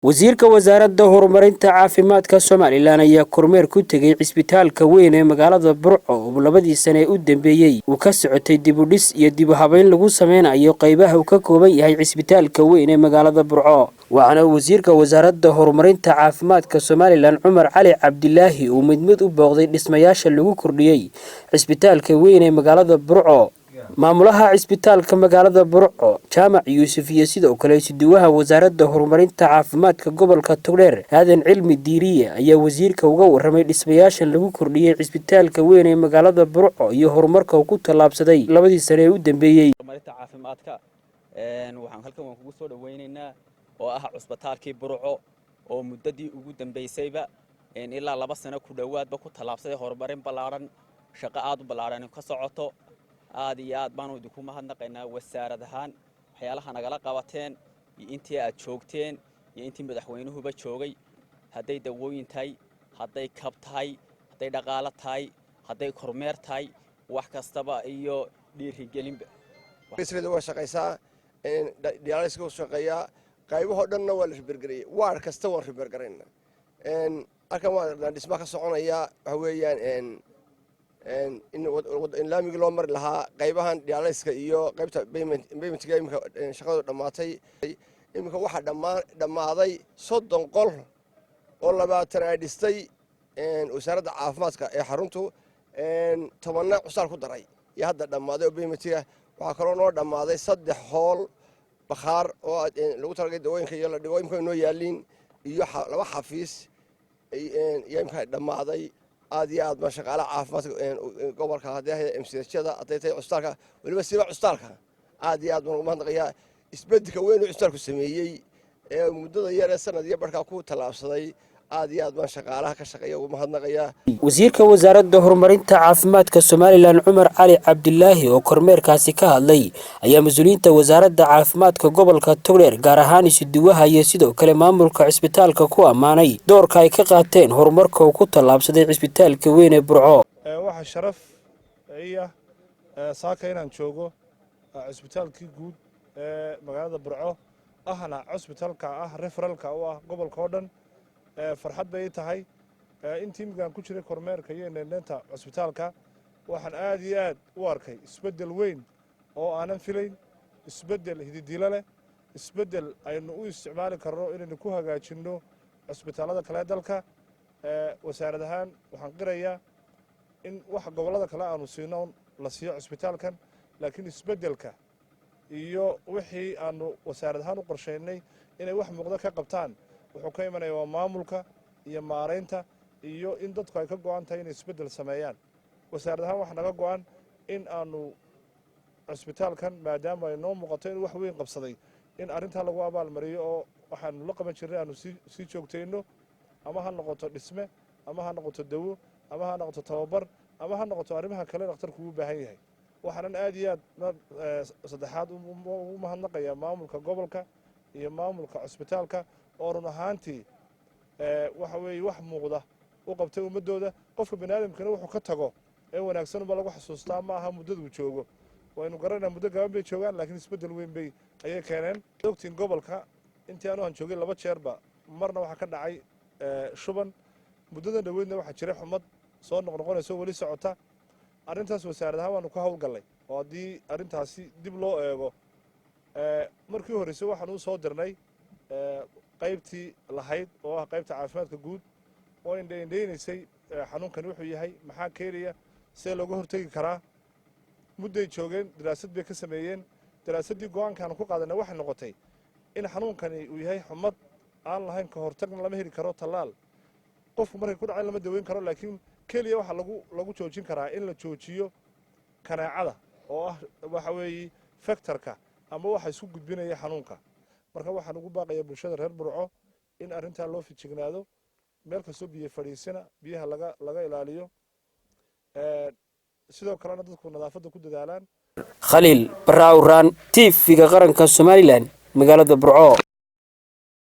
wasiirka wasaaradda horumarinta caafimaadka Soomaaliland ayaa kormeer ku tagay cisbitaalka weyn ee magaalada Burco oo labadii sano u dambeeyay uu ka socotay dib u dhis iyo dib u habeyn lagu sameeyo qaybaha uu ka kooban yahay cisbitaalka weyn ee magaalada Burco waxaana wasiirka wasaaradda horumarinta caafimaadka Soomaaliland Cumar Cali Cabdilaahi uu mid u booqday dhismayaasha lagu kordhiyay cisbitaalka weyn ee magaalada Burco maamulaha cisbitaalka magaalada Burco Jaamac Yuusuf iyo sidoo kale siduwaha wasaaradda horumarinta caafimaadka gobolka Togdheer aadan cilmi diiriye ayaa wasiirka uga warramay dhismayaasha lagu kordhiyay cisbitaalka weyn ee magaalada Burco iyo horumarka uu ku talaabsaday labadii sano ee u dambeeyay horumarinta caafimaadka waxaan halkan kugu soo dhaweynaynaa oo ah cisbitaalkii Burco oo muddadii ugu dambeysayba ilaa 2 sano ku dhawaadba ku talaabsaday horumarin ballaaran shaqo aad u ballaaran ka socoto aad iyo aad baan idinku mahadnaqaynaa wasaarad ahaan waxyaalaha nagala qabateen intii aad joogteen iyo intii madaxweynuhuba joogay haday dawooyin tahay haday kab tahay haday dhaqaale tahay haday kormeer tahay wax kastaba iyo dhiirigelinba isla waa shaqaysaa diyaarayska u shaqeeya qaybaha dhanna waa la ribergaray waar kasta waa ribergarayna halkan waa dhisma ka soconaya waxa weeyaan in laamiga loo mari lahaa qaybahan diyaarayska iyo qaybta paymentga imika shaqadu dhamaatay imika waxa dhamaaday 30 qol oo 20 ay dhistay wasaaradda caafimaadka ee xaruntu 10 cusal ku daray iyo hadda dhamaaday oo paymentga waxa kale oo noo dhamaaday 3 hool bakhaar oo lagu talagalay dawooyinka iyo la dhigo imika inoo yaaliin iyo 2 xafiis iyo imika dhamaaday aad iyo aad ma shaqaale caafimaadka gobolka haddii MCHada adeetay custalka waliba siba custalka aad iyo aad ma mahadnaqaya isbeddelka weyn oo custalku sameeyay ee muddada yar ee sanad iyo barka ku talaabsaday aad iyo aad ma shaqaalaha ka shaqeeya ugu mahadnaqaya wasiirka wasaaradda horumarinta caafimaadka Soomaaliland Cumar Cali Cabdilaahi oo kormeerkaasi ka hadlay ayaa mas'uuliyiinta wasaaradda caafimaadka gobolka Togdheer gaar ahaan siduwaha iyo sidoo kale maamulka cisbitaalka ku amaanay doorka ay ka qaateen horumarka uu ku talaabsaday cisbitaalka weyn ee Burco waxa sharaf iyo saaka inaan joogo cisbitaalkii guud ee magaalada Burco ahna cisbitaalka referalka oo ah gobolka oo dhan farxad bay tahay intii migaan ku jiray kormeerka iyo neenta cisbitaalka waxaan aad iyo aad u arkay isbedel weyn oo aanan filayn isbedel hididilo leh isbedel aynu u isticmaali karno inaynu ku hagaajino cisbitaalada kale dalka wasaarad ahaan waxaan qirayaa in wax gobolada kale aanu siino la siiyo cisbitaalkan laakiin isbedelka iyo wixii aanu wasaarad ahaan u qorsheynay inay wax muuqdo ka qabtaan wuxuu ka imanayaa waa maamulka iyo maareynta iyo in dadku ay ka go'an tahay inay isbedel sameeyaan wasaaradda ahaan waxa naga go'an in aanu cisbitaalkan maadaama ay noo muuqato in wax weyn qabsaday in arrinta lagu abaalmariyo oo waxaanu la qaban jirnay aanu sii joogtayno ama ha noqoto dhisme ama ha noqoto dawo ama ha noqoto tababar ama ha noqoto arrimaha kale dhakhtarku u baahan yahay waxaan aad iyo aad saddexaad u mahadnaqayaa maamulka gobolka iyo maamulka cisbitaalka oo run ahaantii waxa weeye wax muuqda u qabtay ummadooda qofka bani'aadamkana wuxuu ka tago ee wanaagsan ba lagu xasuustaa ma aha muddada uu joogo waynu garanaa muddo gaaban bay joogaan laakiin isbedel weyn bay ayay keeneen doctor gobolka intii aan joogay 2 jeerba marna waxa ka dhacay shuban muddada dhaweydna waxa jiray xumad soo noqonayso wali socota arrintaas wasaaradaha waanu ka hawlgalay oo hadii arrintaasi dib loo eego markii horeysa waxaan u soo dirnay qaybtii lahayd oo ah qaybta caafimaadka guud oo indheynaysay xanuunkan wuxuu yahay maxaa keenaya see looga hortagi karaa mudday joogeen daraasad bay ka sameeyeen daraasadii go'aankan ku qaadanay waxay noqotay in xanuunkani uu yahay xumad aan lahayn ka hortagna lama heli karo talaal qofku markay ku dhacay lama daweyn karo laakiin kaliya waxa lagu joojin karaa in la joojiyo kanaacada oo ah waxa weeye factorka ama waxa isku gudbinaya xanuunka marka waxaan ugu baaqayaa bulshada reer Burco in arrinta loo fijignaado meel kasta biyo fadhiisana biyaha laga ilaaliyo sidoo kale dadku nadaafadda ku dadaalaan Khalil Barawran TV-ga qaranka Soomaaliland magaalada Burco.